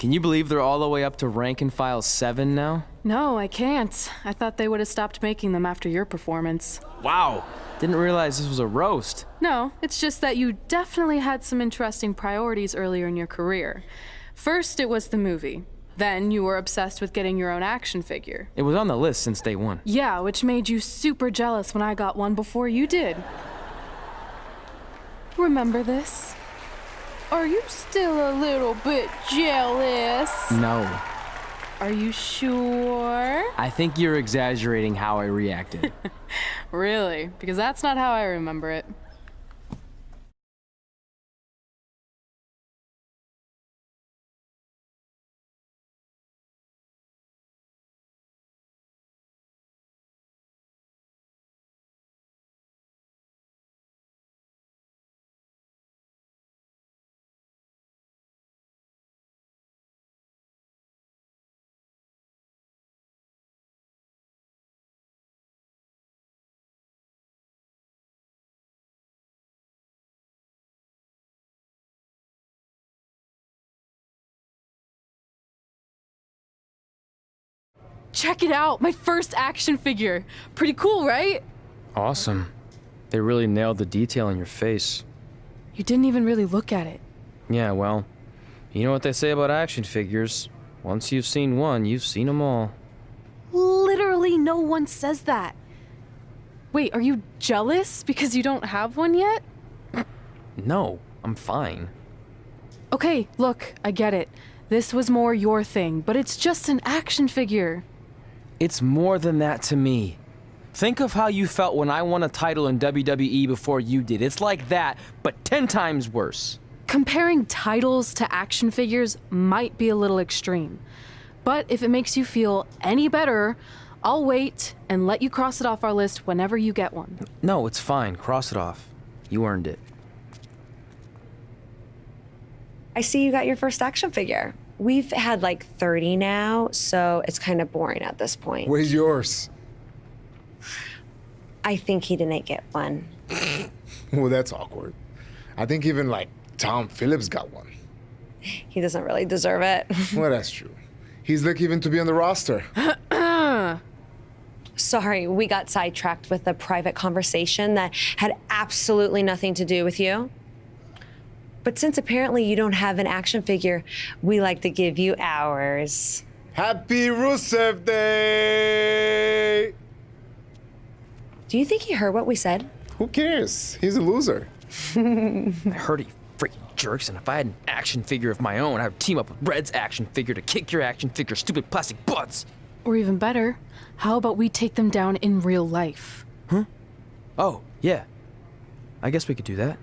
Can you believe they're all the way up to rank and file 7 now? No, I can't. I thought they would have stopped making them after your performance. Wow! Didn't realize this was a roast. No, it's just that you definitely had some interesting priorities earlier in your career. First, it was the movie. Then you were obsessed with getting your own action figure. It was on the list since day 1. Yeah, which made you super jealous when I got one before you did. Remember this? Are you still a little bit jealous? No. Are you sure? I think you're exaggerating how I reacted. Really? Because that's not how I remember it. Check it out, my first action figure. Pretty cool, right? Awesome. They really nailed the detail in your face. You didn't even really look at it. Yeah, well, you know what they say about action figures. Once you've seen one, you've seen them all. Literally no one says that. Wait, are you jealous because you don't have one yet? No, I'm fine. Okay, look, I get it. This was more your thing, but it's just an action figure. It's more than that to me. Think of how you felt when I won a title in WWE before you did. It's like that, but 10 times worse. Comparing titles to action figures might be a little extreme. But if it makes you feel any better, I'll wait and let you cross it off our list whenever you get one. No, it's fine. Cross it off. You earned it. I see you got your first action figure. We've had like 30 now, so it's kind of boring at this point. Where's yours? I think he didn't get one. Well, that's awkward. I think even like Tom Phillips got one. He doesn't really deserve it. Well, that's true. He's lucky even to be on the roster. Sorry, we got sidetracked with a private conversation that had absolutely nothing to do with you. But since apparently you don't have an action figure, we like to give you ours. Happy Rusev Day! Do you think he heard what we said? Who cares? He's a loser. I heard he freaking jerks, and if I had an action figure of my own, I would team up with Red's action figure to kick your action figure stupid plastic butts. Or even better, how about we take them down in real life? Huh? Oh, yeah. I guess we could do that.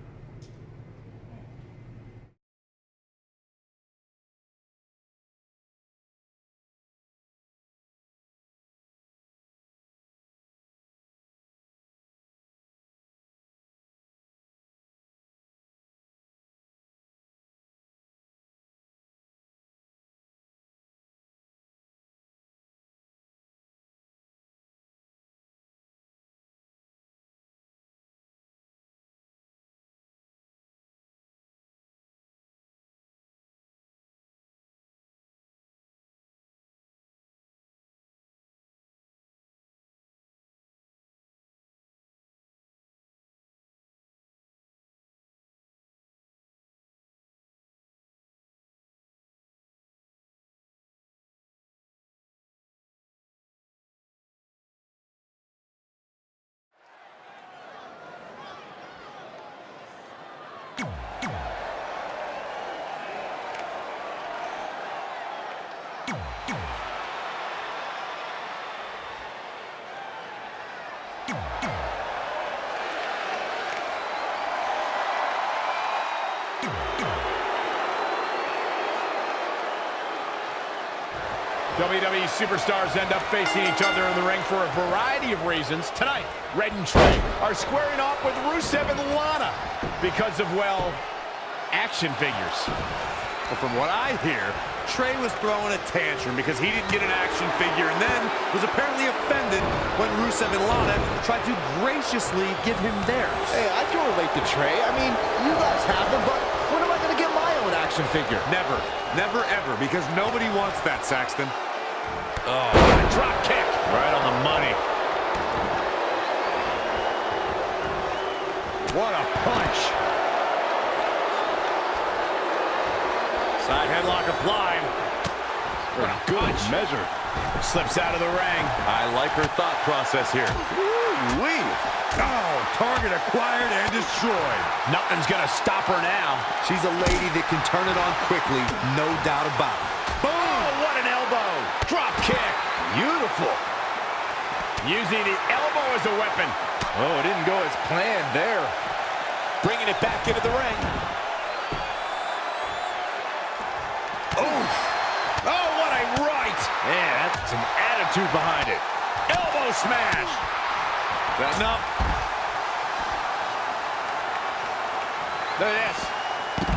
WWE superstars end up facing each other in the ring for a variety of reasons. Tonight, Red and Trey are squaring off with Rusev and Lana because of, well, action figures. But from what I hear, Trey was throwing a tantrum because he didn't get an action figure and then was apparently offended when Rusev and Lana tried to graciously give him theirs. Hey, I can relate to Trey. I mean, you guys have them, but when am I going to get my own action action figure. Never. Never, ever, because nobody wants that, Saxton. Oh, what a drop kick. Right on the money. What a punch. Side headlock applied. For a good measure. Slips out of the ring. I like her thought process here. Woo-wee. Oh, target acquired and destroyed. Nothing's gonna stop her now. She's a lady that can turn it on quickly, no doubt about it. Boom! Oh, what an elbow. Drop kick. Beautiful. Using the elbow as a weapon. Oh, it didn't go as planned there. Bringing it back into the ring. Oh, what a right. Yeah, that's some attitude behind it. Elbow smash. No. Look at this.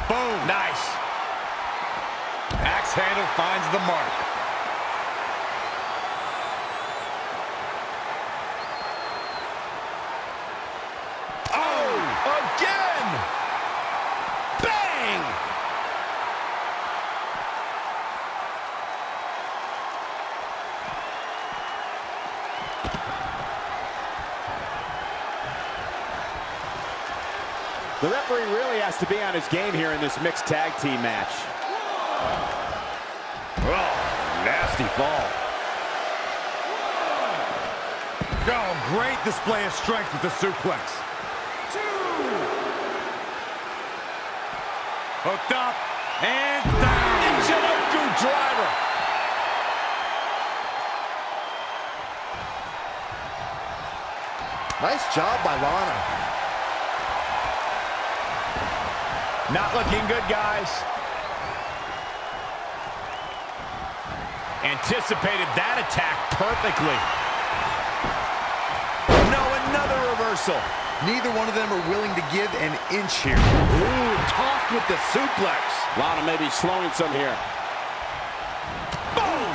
Boom. Nice. Axe handle finds the mark. Again! Bang! The referee really has to be on his game here in this mixed tag team match. Oh, nasty fall. Oh, great display of strength with the suplex. Hooked up and down. Michinoku driver. Nice job by Lana. Not looking good, guys. Anticipated that attack perfectly. No, another reversal. Neither one of them are willing to give an inch here. Ooh, tossed with the suplex. Lana may be slowing some here. Boom!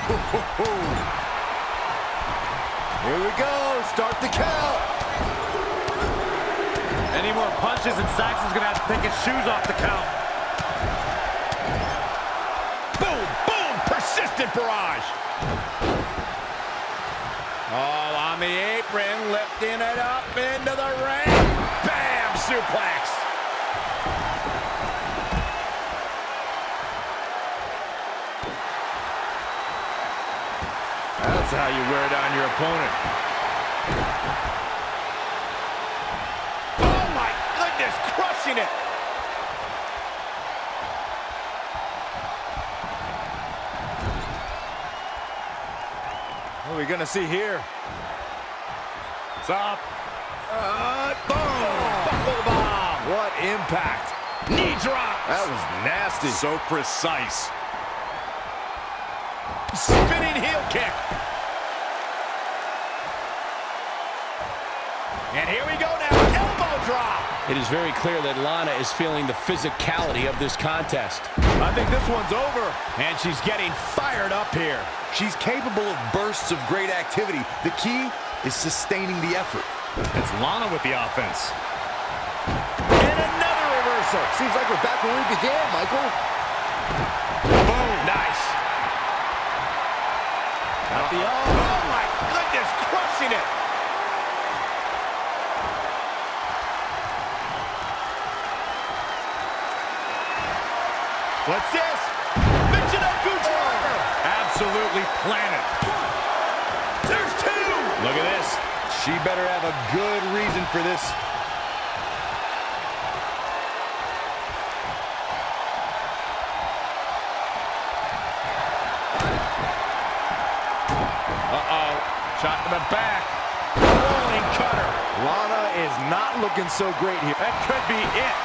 Here we go. Start the count. Any more punches and Saxon's going to have to take his shoes off the count. Boom, boom, persistent barrage. Oh, on the apron, lifting it up into the ring. Bam, suplex. That's how you wear down your opponent. Oh, my goodness, crushing it. What are we going to see here? It's up. Boom, buckle bomb. What impact. Knee drop. That was nasty. So precise. Spinning heel kick. And here we go now, elbow drop. It is very clear that Lana is feeling the physicality of this contest. I think this one's over. And she's getting fired up here. She's capable of bursts of great activity. The key is sustaining the effort. It's Lana with the offense. And another reversal. Seems like we're back where we began, Michael. Boom, nice. Got the oh my goodness, crushing it. What's this? Michinoku driver. Absolutely planted. There's two. Look at this. She better have a good reason for this. Uh-oh. Shot to the back. Rolling cutter. Lana is not looking so great here. That could be it.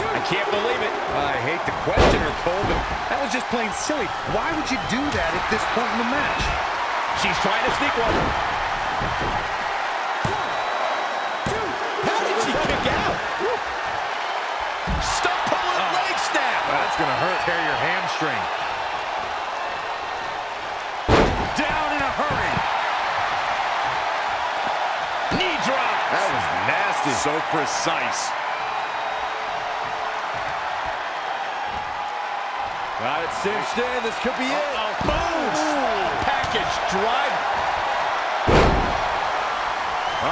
I can't believe it. I hate to question her, Cole, but that was just plain silly. Why would you do that at this point in the match? She's trying to sneak one. How did she kick out? Stump pulling leg snap. That's going to hurt. Tear your hamstring. Down in a hurry. Knee drop. That was nasty. So precise. Got it cinched in. This could be it. Boom! Package drive. Oh,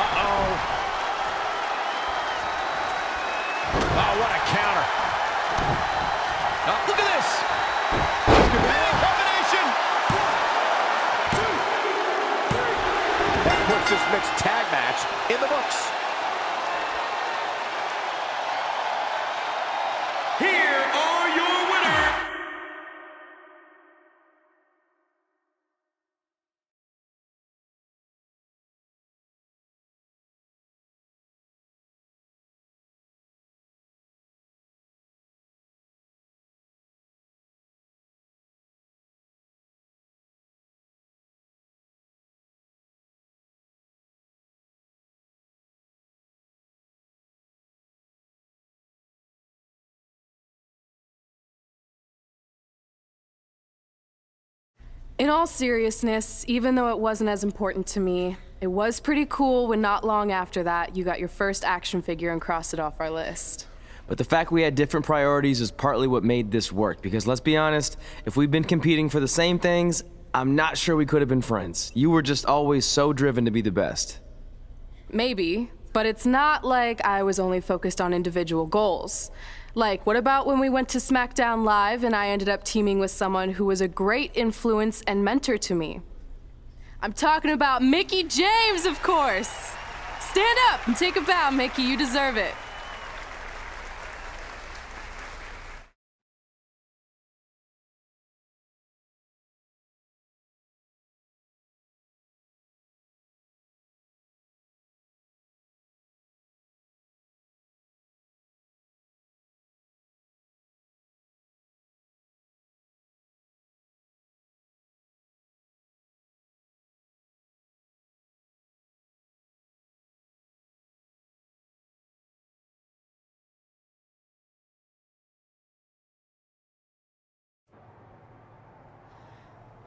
what a counter. Look at this. This could be a combination. That puts this mixed tag match in the books. Here are your winners. In all seriousness, even though it wasn't as important to me, it was pretty cool when not long after that, you got your first action figure and crossed it off our list. But the fact we had different priorities is partly what made this work, because let's be honest, if we'd been competing for the same things, I'm not sure we could have been friends. You were just always so driven to be the best. Maybe, but it's not like I was only focused on individual goals. Like, what about when we went to SmackDown Live and I ended up teaming with someone who was a great influence and mentor to me? I'm talking about Mickie James, of course! Stand up and take a bow, Mickie, you deserve it.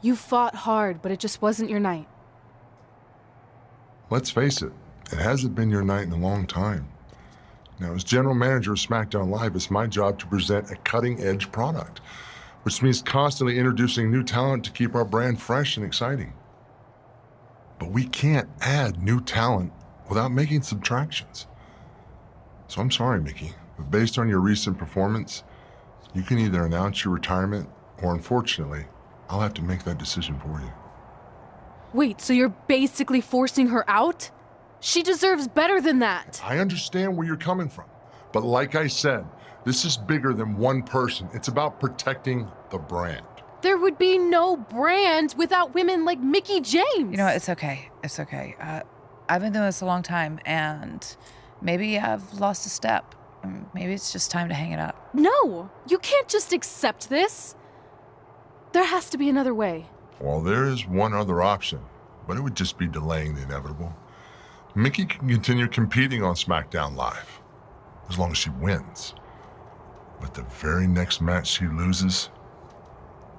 You fought hard, but it just wasn't your night. Let's face it, it hasn't been your night in a long time. Now, as general manager of SmackDown Live, it's my job to present a cutting-edge product, which means constantly introducing new talent to keep our brand fresh and exciting. But we can't add new talent without making subtractions. So I'm sorry, Mickie, but based on your recent performance, you can either announce your retirement or, unfortunately, I'll have to make that decision for you. Wait, so you're basically forcing her out? She deserves better than that. I understand where you're coming from, but like I said, this is bigger than one person. It's about protecting the brand. There would be no brand without women like Mickie James. You know what? It's okay. It's okay. I've been doing this a long time, and maybe I've lost a step. Maybe it's just time to hang it up. No, you can't just accept this. There has to be another way. Well, there is one other option, but it would just be delaying the inevitable. Mickie can continue competing on SmackDown Live, as long as she wins. But the very next match she loses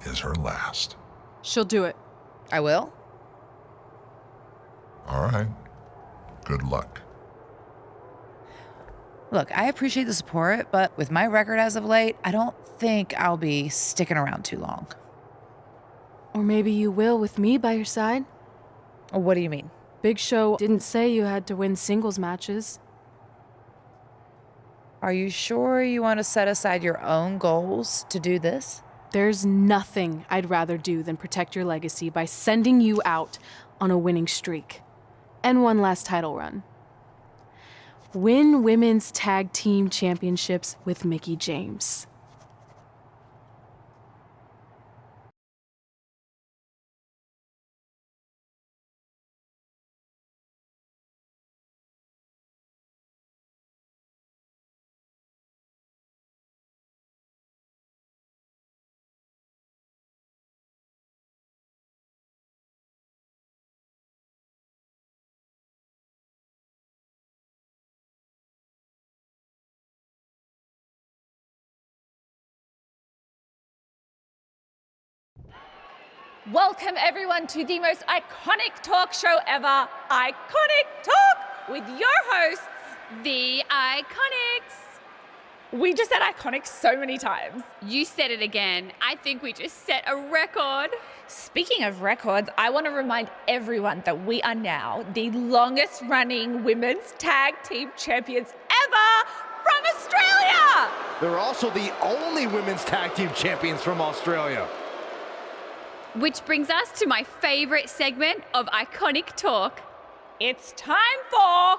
is her last. She'll do it. I will? All right. Good luck. Look, I appreciate the support, but with my record as of late, I don't think I'll be sticking around too long. Or maybe you will with me by your side. What do you mean? Big Show didn't say you had to win singles matches. Are you sure you want to set aside your own goals to do this? There's nothing I'd rather do than protect your legacy by sending you out on a winning streak. And one last title run. Win women's tag team championships with Mickie James. Welcome everyone to the most iconic talk show ever, Iconic Talk, with your hosts, the Iconics. We just said iconic so many times. You said it again. I think we just set a record. Speaking of records, I want to remind everyone that we are now the longest running women's tag team champions ever from Australia. They're also the only women's tag team champions from Australia. Which brings us to my favorite segment of Iconic Talk. It's time for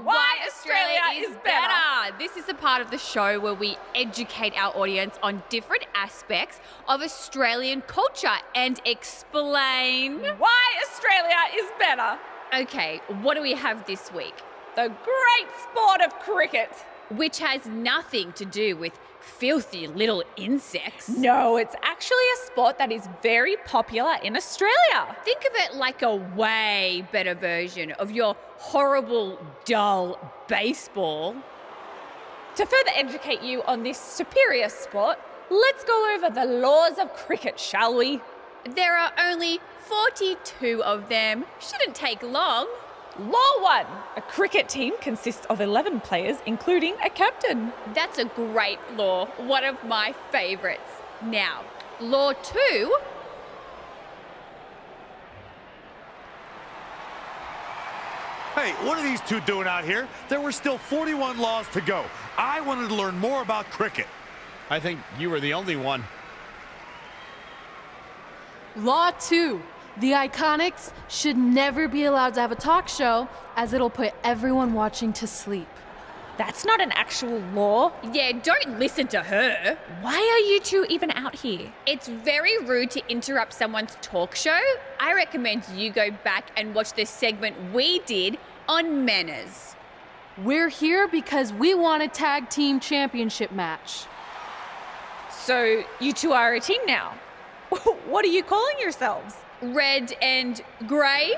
Why Australia is Better. This is a part of the show where we educate our audience on different aspects of Australian culture and explain Why Australia is better. Okay, what do we have this week? The great sport of cricket. Which has nothing to do with filthy little insects. No, it's actually a sport that is very popular in Australia. Think of it like a way better version of your horrible, dull baseball. To further educate you on this superior sport, let's go over the laws of cricket, shall we? There are only 42 of them. Shouldn't take long. Law 1. A cricket team consists of 11 players, including a captain. That's a great law. One of my favorites. Now, Law 2. Hey, what are these two doing out here? There were still 41 laws to go. I wanted to learn more about cricket. I think you were the only one. Law 2. The Iconics should never be allowed to have a talk show, as it'll put everyone watching to sleep. That's not an actual law. Yeah, don't listen to her. Why are you two even out here? It's very rude to interrupt someone's talk show. I recommend you go back and watch the segment we did on manners. We're here because we want a tag team championship match. So you two are a team now. What are you calling yourselves? Red and grey?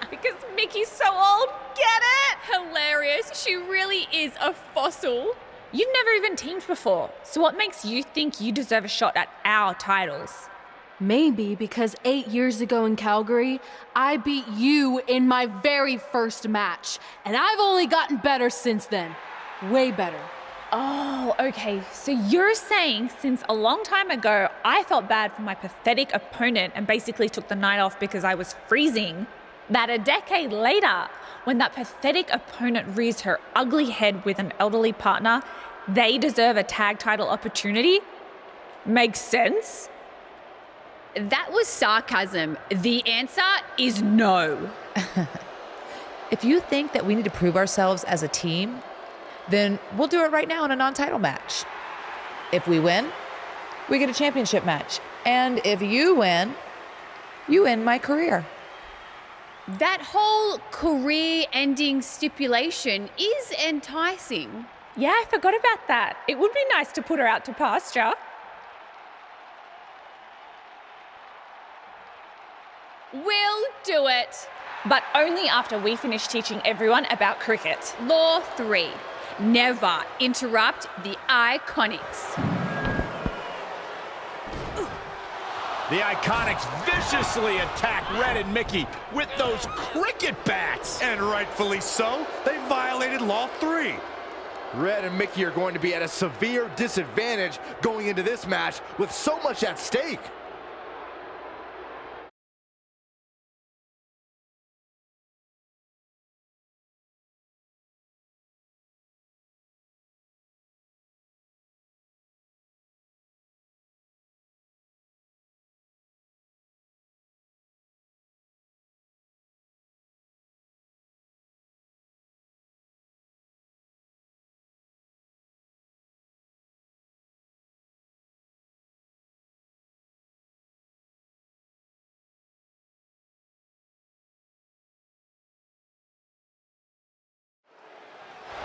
Because Mickey's so old, get it? Hilarious. She really is a fossil. You've never even teamed before, so what makes you think you deserve a shot at our titles? Maybe because 8 years ago in Calgary, I beat you in my very first match, and I've only gotten better since then. Way better. Oh, okay. So you're saying since a long time ago, I felt bad for my pathetic opponent and basically took the night off because I was freezing, that a decade later, when that pathetic opponent rears her ugly head with an elderly partner, they deserve a tag title opportunity? Makes sense? That was sarcasm. The answer is no. If you think that we need to prove ourselves as a team, then we'll do it right now in a non-title match. If we win, we get a championship match. And if you win, you end my career. That whole career-ending stipulation is enticing. Yeah, I forgot about that. It would be nice to put her out to pasture. We'll do it. But only after we finish teaching everyone about cricket. Law 3. Never interrupt the Iconics. The Iconics viciously attack Red and Mickey with those cricket bats. And rightfully so, they violated Law 3. Red and Mickey are going to be at a severe disadvantage going into this match with so much at stake.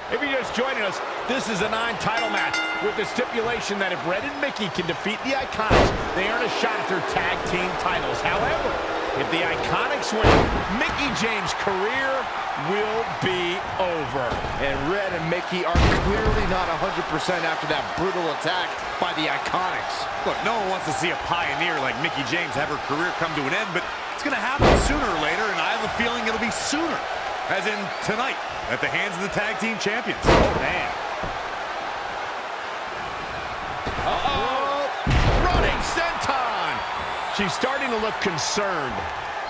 If you're just joining us, this is a non-title match with the stipulation that if Red and Mickey can defeat the Iconics, they earn a shot at their tag team titles. However, if the Iconics win, Mickey James' career will be over. And Red and Mickey are clearly not 100% after that brutal attack by the Iconics. Look, no one wants to see a pioneer like Mickey James have her career come to an end, but it's going to happen sooner or later, and I have a feeling it'll be sooner. As in tonight, at the hands of the tag team champions. Oh, man. She's starting to look concerned.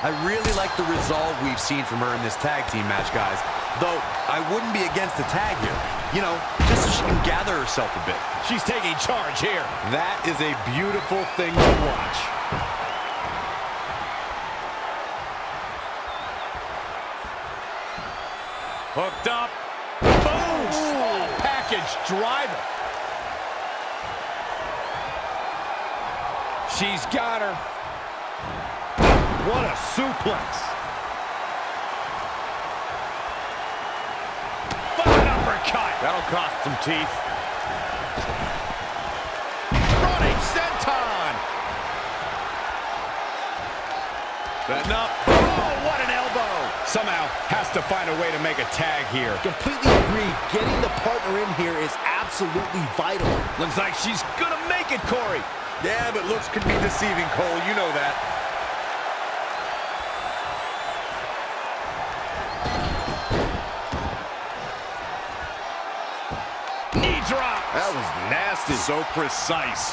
I really like the resolve we've seen from her in this tag team match, guys. Though, I wouldn't be against the tag here. You know, just so she can gather herself a bit. She's taking charge here. That is a beautiful thing to watch. Hooked up. Boom! Small package driver. She's got her. What a suplex. Fine uppercut. That'll cost some teeth. Running senton. Setting up. Oh, what an elbow. Somehow has to find a way to make a tag here. Completely agree. Getting the partner in here is absolutely vital. Looks like she's gonna make it, Corey. Yeah, but looks can be deceiving, Cole. You know that. Knee drop. That was nasty. So precise.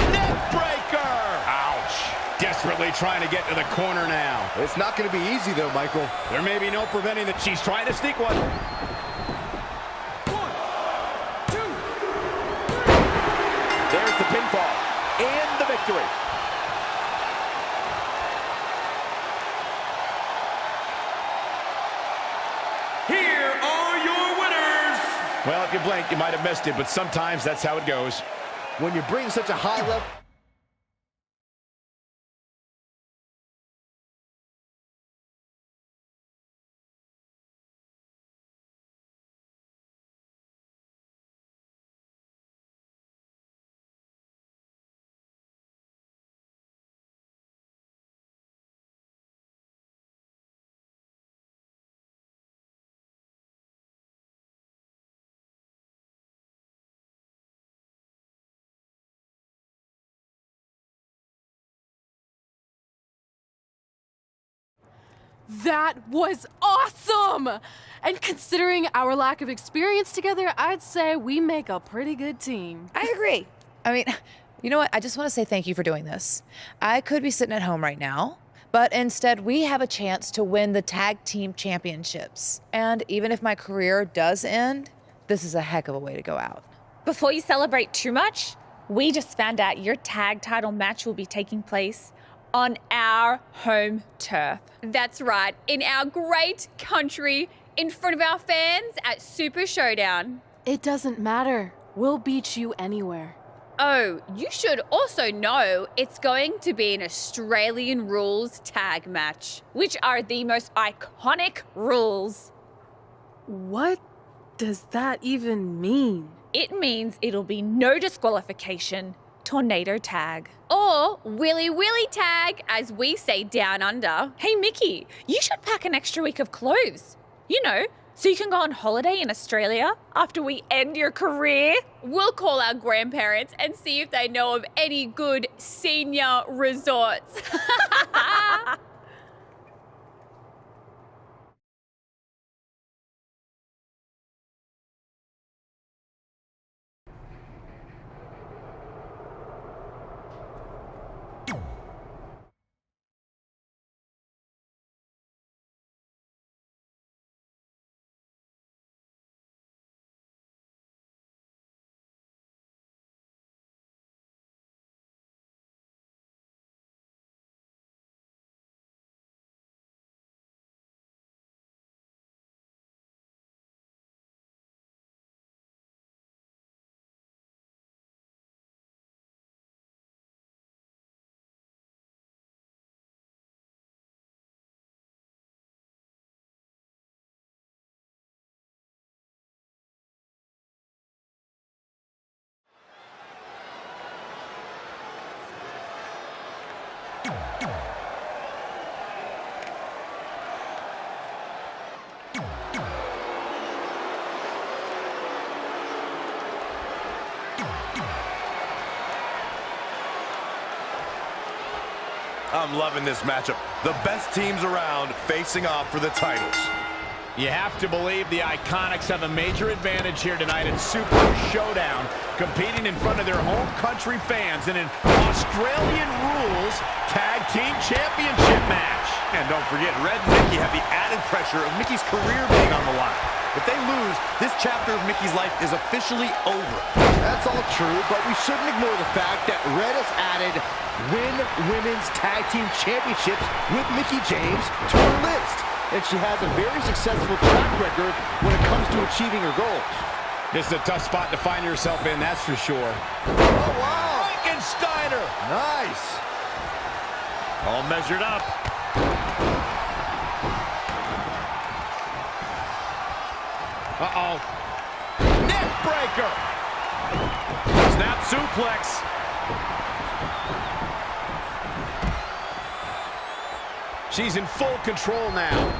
Neck breaker. Ouch. Desperately trying to get to the corner now. It's not going to be easy, though, Michael. There may be no preventing that. She's trying to sneak one. There's the pinfall and the victory. Here are your winners. Well, if you blinked, you might have missed it, but sometimes that's how it goes. When you bring such a high level... That was awesome! And considering our lack of experience together, I'd say we make a pretty good team. I agree. I mean, you know what? I just want to say thank you for doing this. I could be sitting at home right now, but instead we have a chance to win the tag team championships. And even if my career does end, this is a heck of a way to go out. Before you celebrate too much, we just found out your tag title match will be taking place on our home turf. That's right, in our great country, in front of our fans at Super Showdown. It doesn't matter. We'll beat you anywhere. Oh, you should also know it's going to be an Australian rules tag match, which are the most iconic rules. What does that even mean? It means it'll be no disqualification, tornado tag. Or willy willy tag, as we say down under. Hey, Mickey, you should pack an extra week of clothes. You know, so you can go on holiday in Australia after we end your career. We'll call our grandparents and see if they know of any good senior resorts. I'm loving this matchup. The best teams around facing off for the titles. You have to believe the Iconics have a major advantage here tonight in Super Showdown, competing in front of their home country fans in an Australian Rules Tag Team Championship match. And don't forget, Red and Mickey have the added pressure of Mickey's career being on the line. If they lose, this chapter of Mickey's life is officially over. That's all true, but we shouldn't ignore the fact that Red has added Women's Tag Team Championships with Mickie James to her list. And she has a very successful track record when it comes to achieving her goals. This is a tough spot to find yourself in, that's for sure. Oh, wow. Frankensteiner! Nice. All measured up. Uh-oh. Neck breaker! Snap suplex. She's in full control now.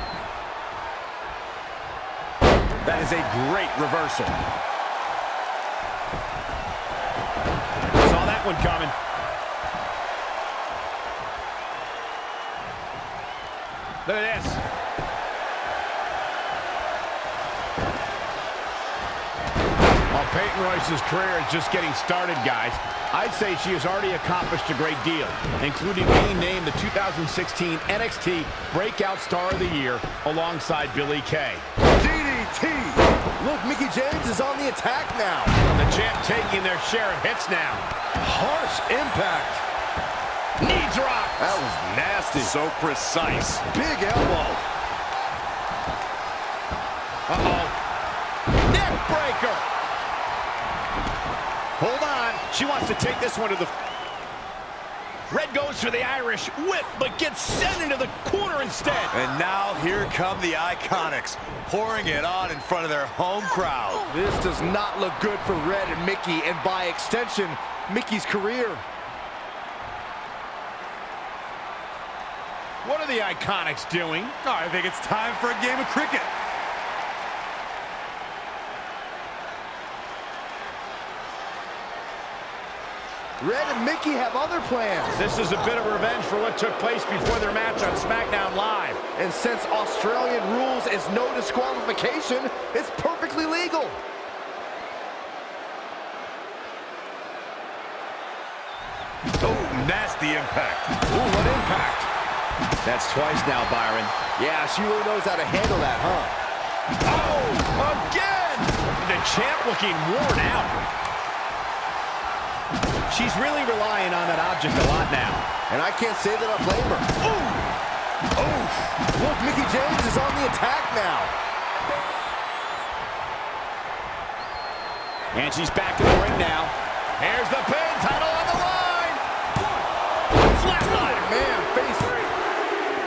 That is a great reversal. Saw that one coming. Look at this. While Peyton Royce's career is just getting started, guys, I'd say she has already accomplished a great deal, including being named the 2016 NXT Breakout Star of the Year alongside Billie Kay. DDT! Look, Mickie James is on the attack now. The champ taking their share of hits now. Harsh impact. Knee drop. That was nasty. So precise. Big elbow. Uh-oh. Neck breaker. Hold on. She wants to take this one to the... Red goes for the Irish whip, but gets sent into the corner instead. And now here come the Iconics, pouring it on in front of their home crowd. This does not look good for Red and Mickie, and by extension, Mickie's career. What are the Iconics doing? Oh, I think it's time for a game of cricket. Red and Mickie have other plans. This is a bit of revenge for what took place before their match on SmackDown Live. And since Australian rules is no disqualification, it's perfectly legal. Oh, nasty impact. Ooh, what impact. That's twice now, Byron. Yeah, she really knows how to handle that, huh? Oh, again! The champ looking worn out. She's really relying on that object a lot now. And I can't say that I blame her. Ooh! Ooh! Look, Mickie James is on the attack now. And she's back in the ring now. Here's the pin, title on the line! Flatliner! Man, face.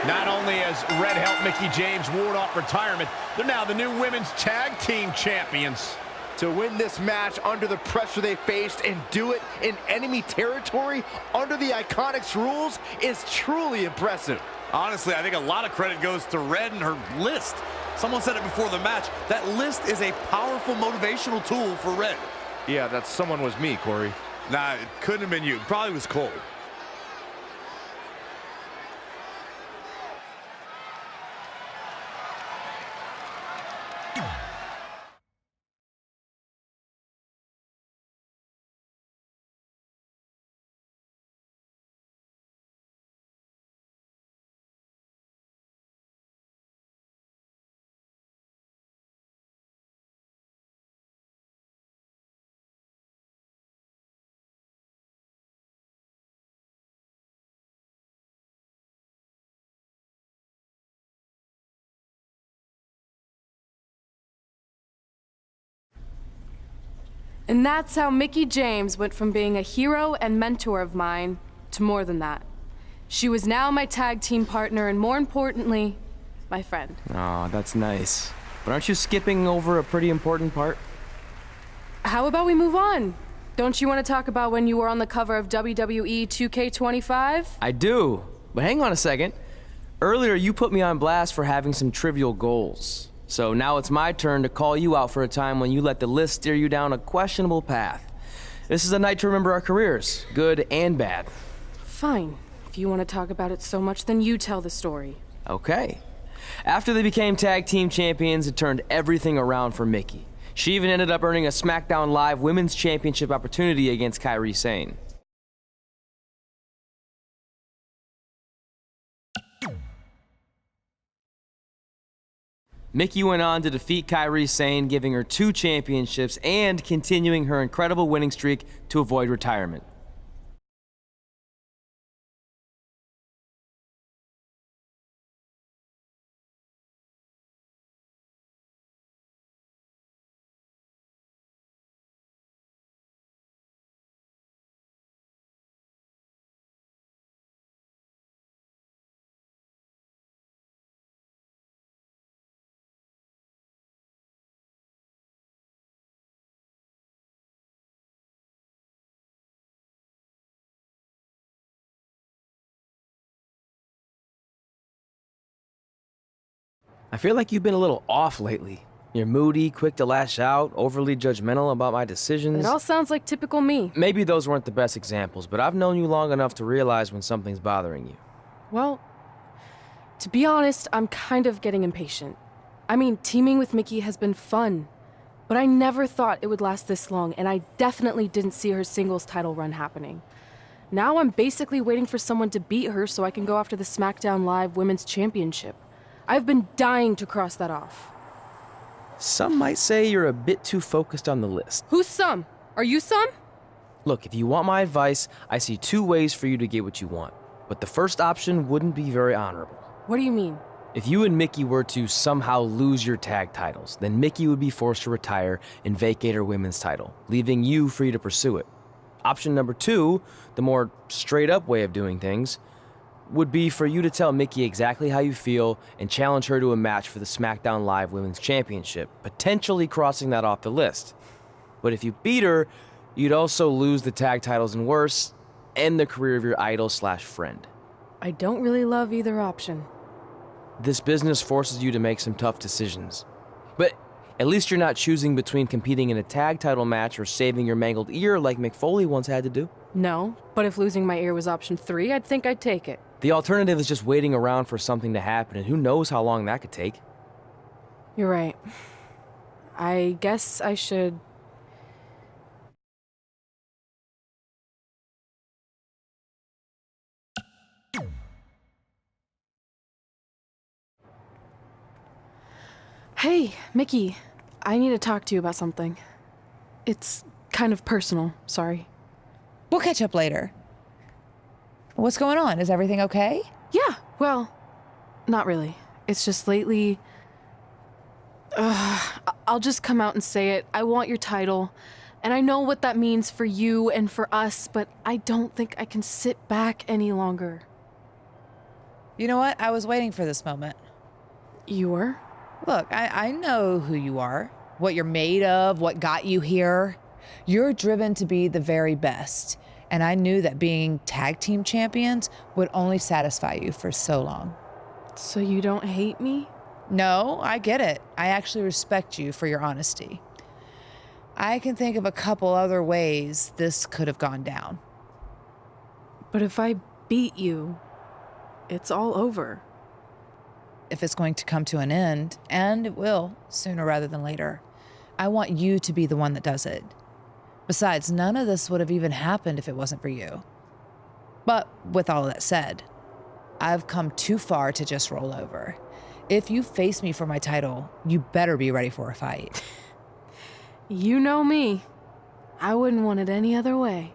Not only has Red helped Mickie James ward off retirement, they're now the new Women's Tag Team Champions. To win this match under the pressure they faced and do it in enemy territory under the Iconics rules is truly impressive. Honestly, I think a lot of credit goes to Red and her list. Someone said it before the match, that list is a powerful motivational tool for Red. Yeah, that someone was me, Corey. Nah, it couldn't have been you. It probably was Cole. And that's how Mickie James went from being a hero and mentor of mine to more than that. She was now my tag team partner and, more importantly, my friend. Aw, that's nice. But aren't you skipping over a pretty important part? How about we move on? Don't you want to talk about when you were on the cover of WWE 2K20? I do, but hang on a second. Earlier, you put me on blast for having some trivial goals. So now it's my turn to call you out for a time when you let the list steer you down a questionable path. This is a night to remember our careers, good and bad. Fine. If you want to talk about it so much, then you tell the story. Okay. After they became tag team champions, it turned everything around for Mickie. She even ended up earning a SmackDown Live Women's Championship opportunity against Kairi Sane. Mickie went on to defeat Kairi Sane, giving her 2 championships and continuing her incredible winning streak to avoid retirement. I feel like you've been a little off lately. You're moody, quick to lash out, overly judgmental about my decisions. It all sounds like typical me. Maybe those weren't the best examples, but I've known you long enough to realize when something's bothering you. Well, to be honest, I'm kind of getting impatient. I mean, teaming with Mickie has been fun, but I never thought it would last this long, and I definitely didn't see her singles title run happening. Now I'm basically waiting for someone to beat her so I can go after the SmackDown Live Women's Championship. I've been dying to cross that off. Some might say you're a bit too focused on the list. Who's some? Are you some? Look, if you want my advice, I see 2 ways for you to get what you want. But the first option wouldn't be very honorable. What do you mean? If you and Mickie were to somehow lose your tag titles, then Mickie would be forced to retire and vacate her women's title, leaving you free to pursue it. Option number 2, the more straight-up way of doing things, would be for you to tell Mickie exactly how you feel and challenge her to a match for the SmackDown Live Women's Championship, potentially crossing that off the list. But if you beat her, you'd also lose the tag titles and worse, end the career of your idol/friend. I don't really love either option. This business forces you to make some tough decisions. But at least you're not choosing between competing in a tag title match or saving your mangled ear like Mick Foley once had to do. No, but if losing my ear was option 3, I'd think I'd take it. The alternative is just waiting around for something to happen, and who knows how long that could take. You're right. I guess I should... Hey, Mickie. I need to talk to you about something. It's kind of personal, sorry. We'll catch up later. What's going on? Is everything okay? Yeah, well, not really. It's just lately... I'll just come out and say it. I want your title. And I know what that means for you and for us, but I don't think I can sit back any longer. You know what? I was waiting for this moment. You were? Look, I know who you are, what you're made of, what got you here. You're driven to be the very best. And I knew that being tag team champions would only satisfy you for so long. So you don't hate me? No, I get it. I actually respect you for your honesty. I can think of a couple other ways this could have gone down. But if I beat you, it's all over. If it's going to come to an end, and it will, sooner rather than later, I want you to be the one that does it. Besides, none of this would have even happened if it wasn't for you. But with all that said, I've come too far to just roll over. If you face me for my title, you better be ready for a fight. You know me. I wouldn't want it any other way.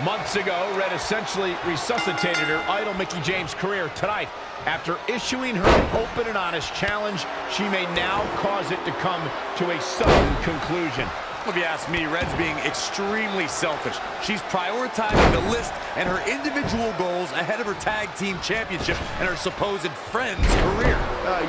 Months ago, Red essentially resuscitated her idol Mickie James' career. Tonight, after issuing her an open and honest challenge, she may now cause it to come to a sudden conclusion. If you ask me, Red's being extremely selfish. She's prioritizing the list and her individual goals ahead of her tag team championship and her supposed friend's career.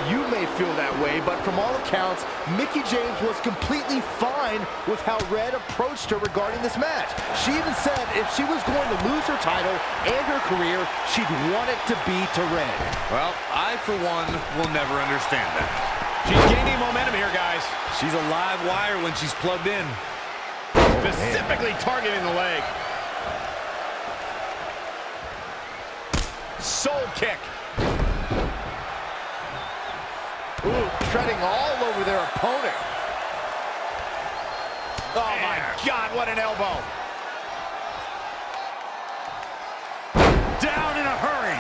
You may feel that way, but from all accounts, Mickie James was completely fine with how Red approached her regarding this match. She even said if she was going to lose her title and her career, she'd want it to be to Red. Well, I, for one, will never understand that. She's gaining momentum here, guys. She's a live wire when she's plugged in. Specifically targeting the leg. Soul kick. Ooh, treading all over their opponent. Oh, my God, what an elbow. Down in a hurry.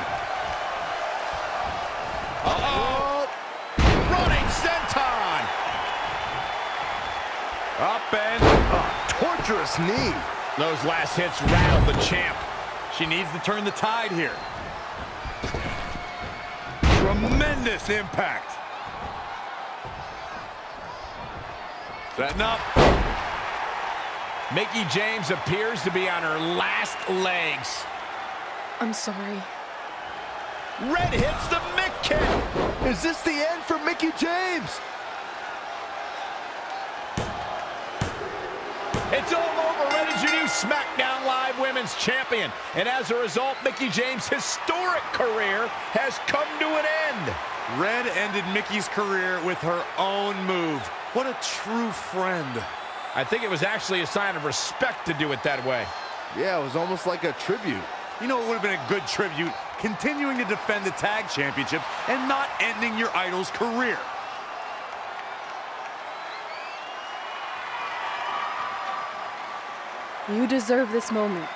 Uh-oh. Running senton. Up and Torturous knee. Those last hits rattled the champ. she needs to turn the tide here. Tremendous impact. Setting up. Mickie James appears to be on her last legs. I'm sorry. Red hits the Mick kick. Is this the end for Mickie James? It's all over. Red is your new SmackDown Live Women's Champion. And as a result, Mickie James' historic career has come to an end. Red ended Mickie's career with her own move. What a true friend. I think it was actually a sign of respect to do it that way. Yeah, it was almost like a tribute. You know, it would have been a good tribute, continuing to defend the tag championship and not ending your idol's career. You deserve this moment.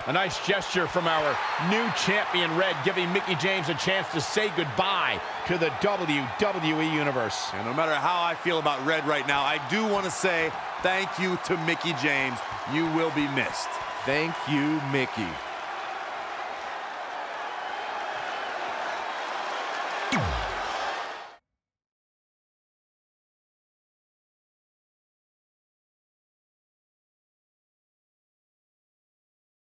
A nice gesture from our new champion, Red, giving Mickie James a chance to say goodbye to the WWE Universe. And no matter how I feel about Red right now, I do want to say thank you to Mickie James. You will be missed. Thank you, Mickie.